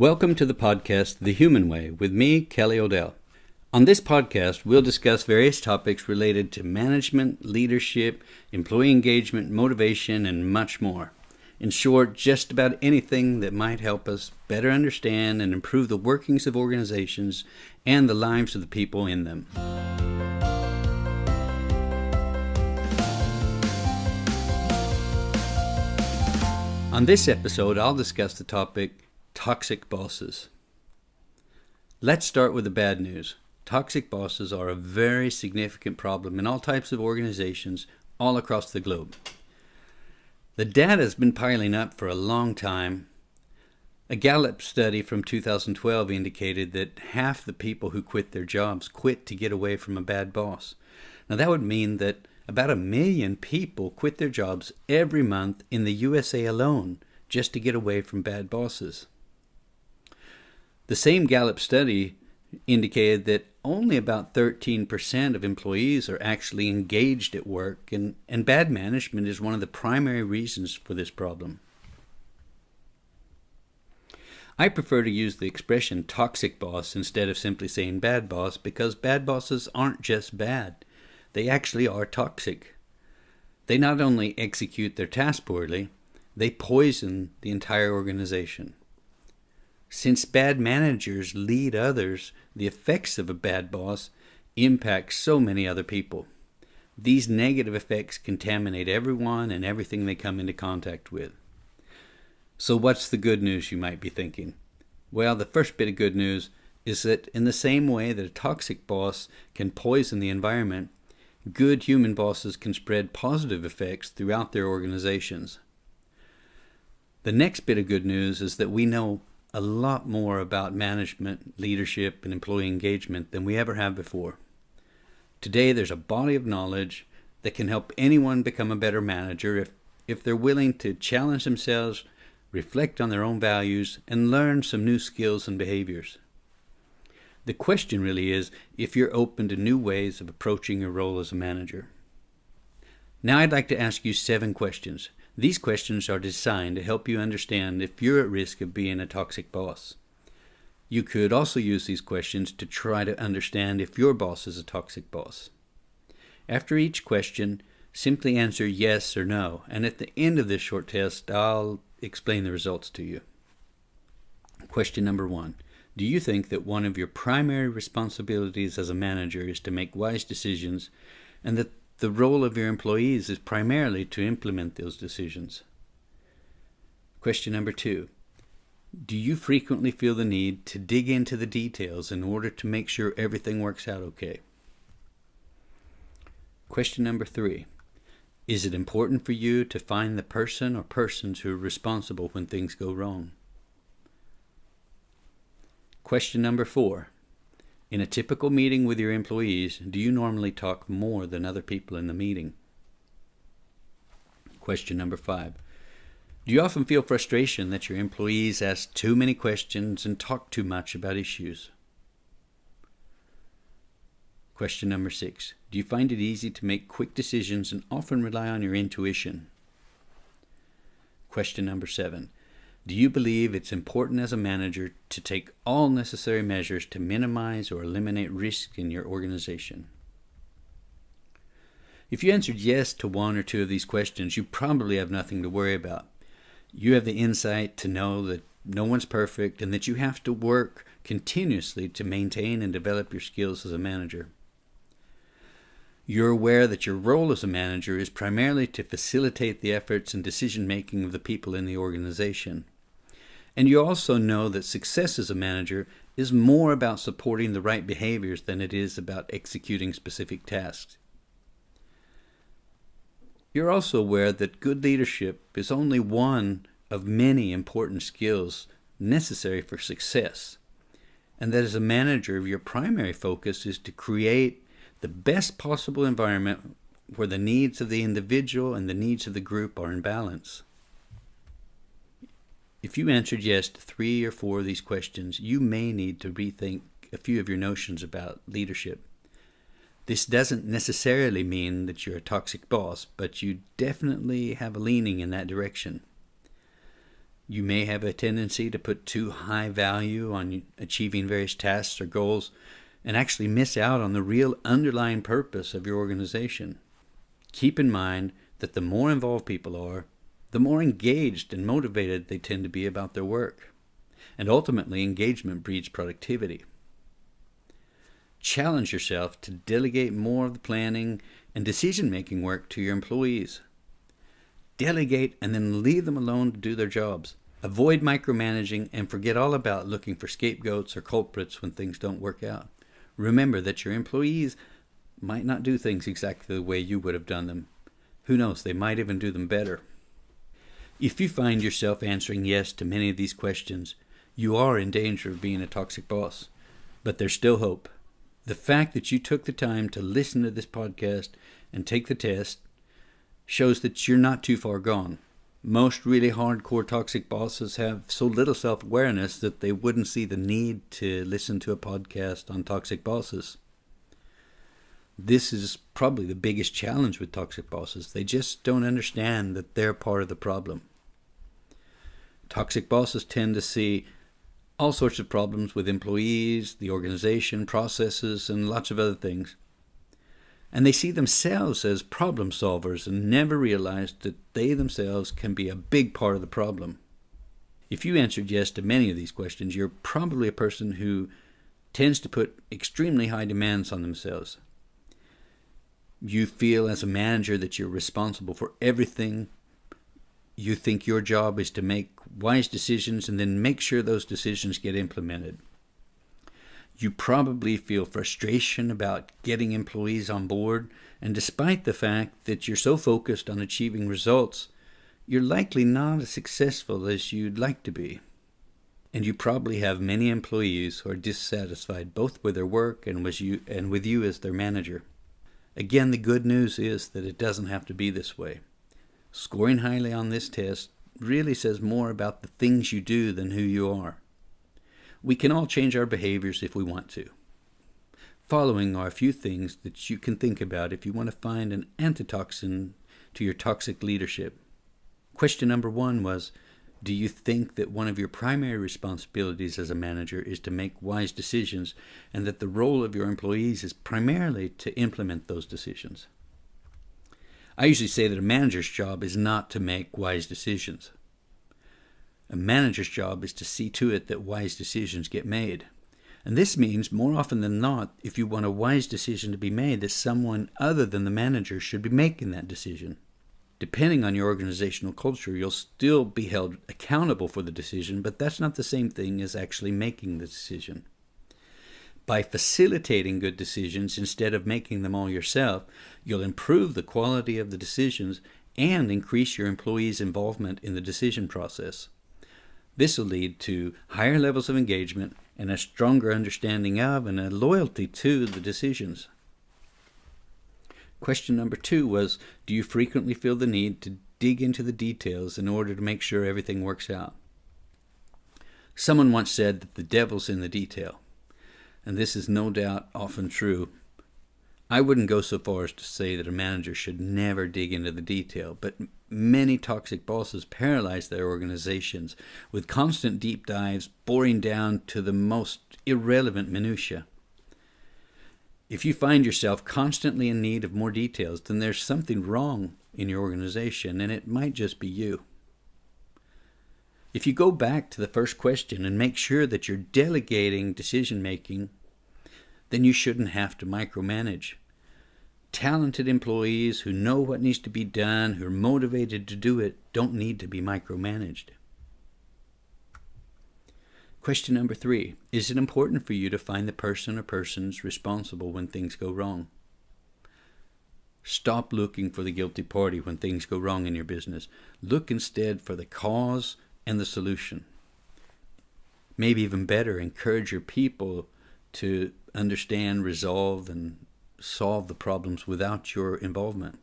Welcome to the podcast, The Human Way, with me, Kelly Odell. On this podcast, we'll discuss various topics related to management, leadership, employee engagement, motivation, and much more. In short, just about anything that might help us better understand and improve the workings of organizations and the lives of the people in them. On this episode, I'll discuss the topic toxic bosses. Let's start with the bad news. Toxic bosses are a very significant problem in all types of organizations all across the globe. The data has been piling up for a long time. A Gallup study from 2012 indicated that half the people who quit their jobs quit to get away from a bad boss. Now that would mean that about 1 million people quit their jobs every month in the USA alone just to get away from bad bosses. The same Gallup study indicated that only about 13% of employees are actually engaged at work, and bad management is one of the primary reasons for this problem. I prefer to use the expression toxic boss instead of simply saying bad boss because bad bosses aren't just bad. They actually are toxic. They not only execute their task poorly, they poison the entire organization. Since bad managers lead others, the effects of a bad boss impact so many other people. These negative effects contaminate everyone and everything they come into contact with. So what's the good news, you might be thinking? Well, the first bit of good news is that in the same way that a toxic boss can poison the environment, good human bosses can spread positive effects throughout their organizations. The next bit of good news is that we know a lot more about management, leadership, and employee engagement than we ever have before. Today, there's a body of knowledge that can help anyone become a better manager if they're willing to challenge themselves, reflect on their own values, and learn some new skills and behaviors. The question really is if you're open to new ways of approaching your role as a manager. Now I'd like to ask you 7 questions. These questions are designed to help you understand if you're at risk of being a toxic boss. You could also use these questions to try to understand if your boss is a toxic boss. After each question, simply answer yes or no, and at the end of this short test, I'll explain the results to you. Question number 1. Do you think that one of your primary responsibilities as a manager is to make wise decisions, and that the role of your employees is primarily to implement those decisions? Question number 2. Do you frequently feel the need to dig into the details in order to make sure everything works out okay? Question number 3. Is it important for you to find the person or persons who are responsible when things go wrong? Question number 4. In a typical meeting with your employees, do you normally talk more than other people in the meeting? Question number 5. Do you often feel frustration that your employees ask too many questions and talk too much about issues? Question number 6. Do you find it easy to make quick decisions and often rely on your intuition? Question number 7. Do you believe it's important as a manager to take all necessary measures to minimize or eliminate risk in your organization? If you answered yes to 1 or 2 of these questions, you probably have nothing to worry about. You have the insight to know that no one's perfect and that you have to work continuously to maintain and develop your skills as a manager. You're aware that your role as a manager is primarily to facilitate the efforts and decision-making of the people in the organization. And you also know that success as a manager is more about supporting the right behaviors than it is about executing specific tasks. You're also aware that good leadership is only one of many important skills necessary for success, and that as a manager, your primary focus is to create the best possible environment where the needs of the individual and the needs of the group are in balance. If you answered yes to 3 or 4 of these questions, you may need to rethink a few of your notions about leadership. This doesn't necessarily mean that you're a toxic boss, but you definitely have a leaning in that direction. You may have a tendency to put too high value on achieving various tasks or goals and actually miss out on the real underlying purpose of your organization. Keep in mind that the more involved people are, the more engaged and motivated they tend to be about their work. And ultimately, engagement breeds productivity. Challenge yourself to delegate more of the planning and decision-making work to your employees. Delegate and then leave them alone to do their jobs. Avoid micromanaging and forget all about looking for scapegoats or culprits when things don't work out. Remember that your employees might not do things exactly the way you would have done them. Who knows, they might even do them better. If you find yourself answering yes to many of these questions, you are in danger of being a toxic boss. But there's still hope. The fact that you took the time to listen to this podcast and take the test shows that you're not too far gone. Most really hardcore toxic bosses have so little self-awareness that they wouldn't see the need to listen to a podcast on toxic bosses. This is probably the biggest challenge with toxic bosses. They just don't understand that they're part of the problem. Toxic bosses tend to see all sorts of problems with employees, the organization, processes, and lots of other things. And they see themselves as problem solvers and never realize that they themselves can be a big part of the problem. If you answered yes to many of these questions, you're probably a person who tends to put extremely high demands on themselves. You feel as a manager that you're responsible for everything. You think your job is to make wise decisions and then make sure those decisions get implemented. You probably feel frustration about getting employees on board, and despite the fact that you're so focused on achieving results, you're likely not as successful as you'd like to be. And you probably have many employees who are dissatisfied both with their work and with you as their manager. Again, the good news is that it doesn't have to be this way. Scoring highly on this test really says more about the things you do than who you are. We can all change our behaviors if we want to. Following are a few things that you can think about if you want to find an antitoxin to your toxic leadership. Question number 1 was, do you think that one of your primary responsibilities as a manager is to make wise decisions and that the role of your employees is primarily to implement those decisions? I usually say that a manager's job is not to make wise decisions. A manager's job is to see to it that wise decisions get made. And this means, more often than not, if you want a wise decision to be made, that someone other than the manager should be making that decision. Depending on your organizational culture, you'll still be held accountable for the decision, but that's not the same thing as actually making the decision. By facilitating good decisions instead of making them all yourself, you'll improve the quality of the decisions and increase your employees' involvement in the decision process. This will lead to higher levels of engagement and a stronger understanding of and a loyalty to the decisions. Question number 2 was, do you frequently feel the need to dig into the details in order to make sure everything works out? Someone once said that the devil's in the detail, and this is no doubt often true. I wouldn't go so far as to say that a manager should never dig into the detail, but many toxic bosses paralyze their organizations with constant deep dives, boring down to the most irrelevant minutiae. If you find yourself constantly in need of more details, then there's something wrong in your organization, and it might just be you. If you go back to the first question and make sure that you're delegating decision-making, then you shouldn't have to micromanage. Talented employees who know what needs to be done, who are motivated to do it, don't need to be micromanaged. Question number 3. Is it important for you to find the person or persons responsible when things go wrong? Stop looking for the guilty party when things go wrong in your business. Look instead for the cause and the solution. Maybe even better, encourage your people to understand, resolve, and solve the problems without your involvement.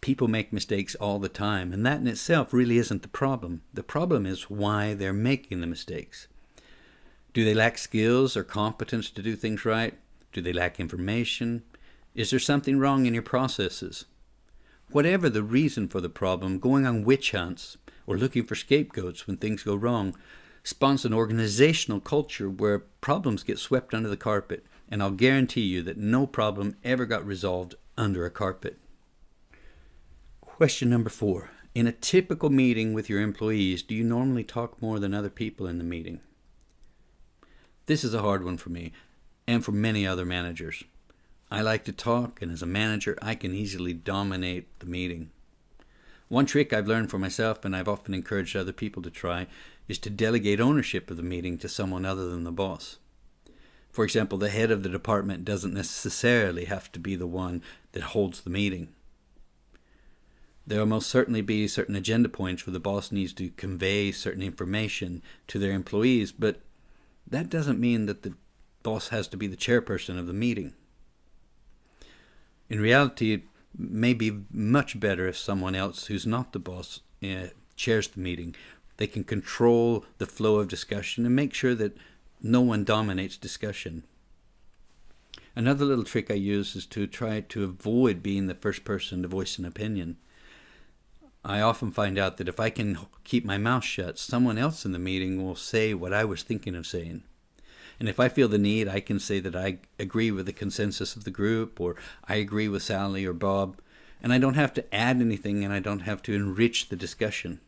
People make mistakes all the time, and that in itself really isn't the problem. The problem is why they're making the mistakes. Do they lack skills or competence to do things right? Do they lack information? Is there something wrong in your processes? Whatever the reason for the problem, going on witch hunts or looking for scapegoats when things go wrong spawns an organizational culture where problems get swept under the carpet, and I'll guarantee you that no problem ever got resolved under a carpet. Question number 4. In a typical meeting with your employees, do you normally talk more than other people in the meeting? This is a hard one for me, and for many other managers. I like to talk, and as a manager, I can easily dominate the meeting. One trick I've learned for myself, and I've often encouraged other people to try, is to delegate ownership of the meeting to someone other than the boss. For example, the head of the department doesn't necessarily have to be the one that holds the meeting. There will most certainly be certain agenda points where the boss needs to convey certain information to their employees, but that doesn't mean that the boss has to be the chairperson of the meeting. In reality, it may be much better if someone else who's not the boss chairs the meeting. They can control the flow of discussion and make sure that no one dominates discussion. Another little trick I use is to try to avoid being the first person to voice an opinion. I often find out that if I can keep my mouth shut, someone else in the meeting will say what I was thinking of saying. And if I feel the need, I can say that I agree with the consensus of the group, or I agree with Sally or Bob, and I don't have to add anything, and I don't have to enrich the discussion.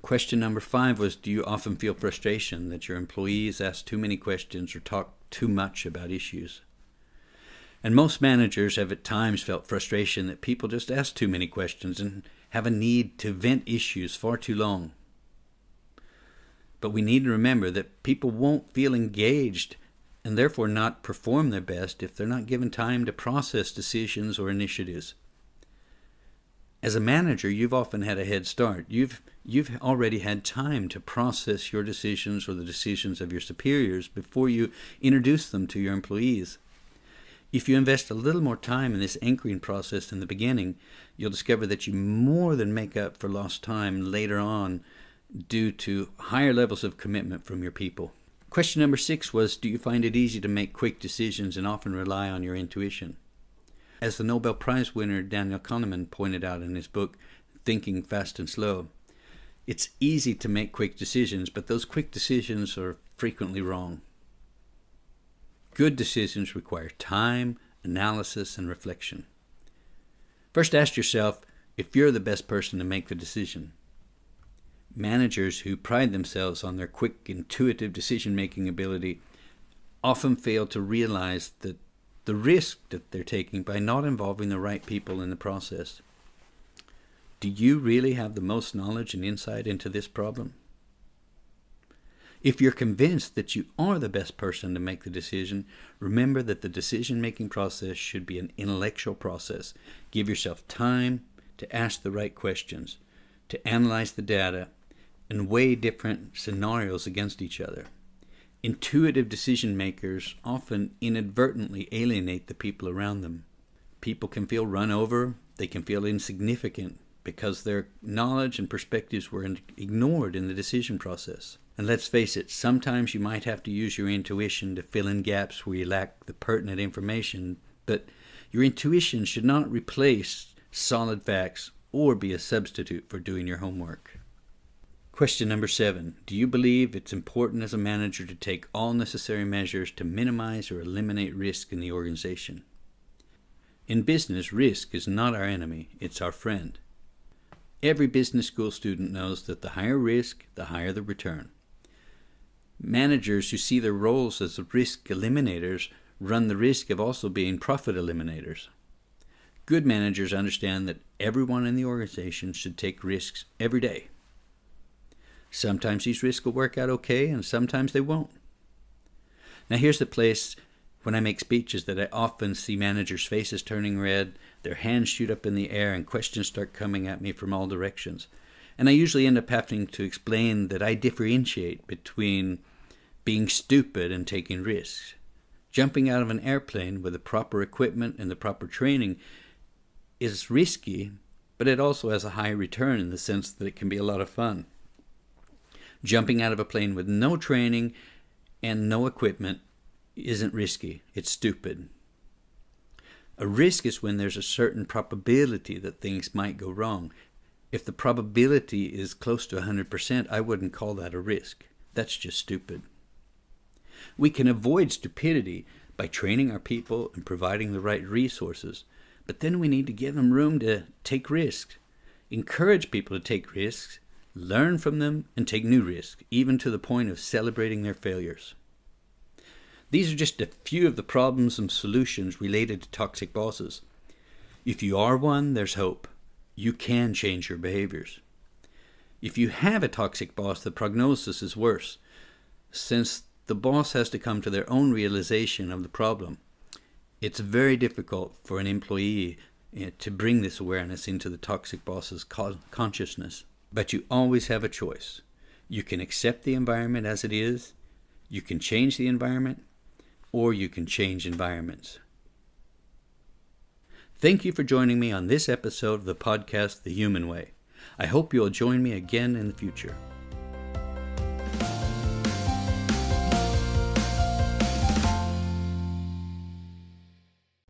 Question number 5 was, do you often feel frustration that your employees ask too many questions or talk too much about issues? And most managers have at times felt frustration that people just ask too many questions and have a need to vent issues far too long. But we need to remember that people won't feel engaged and therefore not perform their best if they're not given time to process decisions or initiatives. As a manager, you've often had a head start. You've already had time to process your decisions or the decisions of your superiors before you introduce them to your employees. If you invest a little more time in this anchoring process in the beginning, you'll discover that you more than make up for lost time later on due to higher levels of commitment from your people. Question number 6 was, do you find it easy to make quick decisions and often rely on your intuition? As the Nobel Prize winner Daniel Kahneman pointed out in his book, Thinking Fast and Slow, it's easy to make quick decisions, but those quick decisions are frequently wrong. Good decisions require time, analysis, and reflection. First, ask yourself if you're the best person to make the decision. Managers who pride themselves on their quick, intuitive decision-making ability often fail to realize that the risk that they're taking by not involving the right people in the process. Do you really have the most knowledge and insight into this problem? If you're convinced that you are the best person to make the decision, remember that the decision-making process should be an intellectual process. Give yourself time to ask the right questions, to analyze the data, and weigh different scenarios against each other. Intuitive decision makers often inadvertently alienate the people around them. People can feel run over, they can feel insignificant because their knowledge and perspectives were ignored in the decision process. And let's face it, sometimes you might have to use your intuition to fill in gaps where you lack the pertinent information, but your intuition should not replace solid facts or be a substitute for doing your homework. Question number 7. Do you believe it's important as a manager to take all necessary measures to minimize or eliminate risk in the organization? In business, risk is not our enemy, it's our friend. Every business school student knows that the higher risk, the higher the return. Managers who see their roles as risk eliminators run the risk of also being profit eliminators. Good managers understand that everyone in the organization should take risks every day. Sometimes these risks will work out okay, and sometimes they won't. Now here's the place when I make speeches that I often see managers' faces turning red, their hands shoot up in the air, and questions start coming at me from all directions. And I usually end up having to explain that I differentiate between being stupid and taking risks. Jumping out of an airplane with the proper equipment and the proper training is risky, but it also has a high return in the sense that it can be a lot of fun. Jumping out of a plane with no training and no equipment isn't risky, it's stupid. A risk is when there's a certain probability that things might go wrong. If the probability is close to 100%, I wouldn't call that a risk. That's just stupid. We can avoid stupidity by training our people and providing the right resources, but then we need to give them room to take risks. Encourage people to take risks, learn from them, and take new risks, even to the point of celebrating their failures. These are just a few of the problems and solutions related to toxic bosses. If you are one, there's hope. You can change your behaviors. If you have a toxic boss, the prognosis is worse, since the boss has to come to their own realization of the problem. It's very difficult for an employee to bring this awareness into the toxic boss's consciousness. But you always have a choice. You can accept the environment as it is, you can change the environment, or you can change environments. Thank you for joining me on this episode of the podcast, The Human Way. I hope you'll join me again in the future.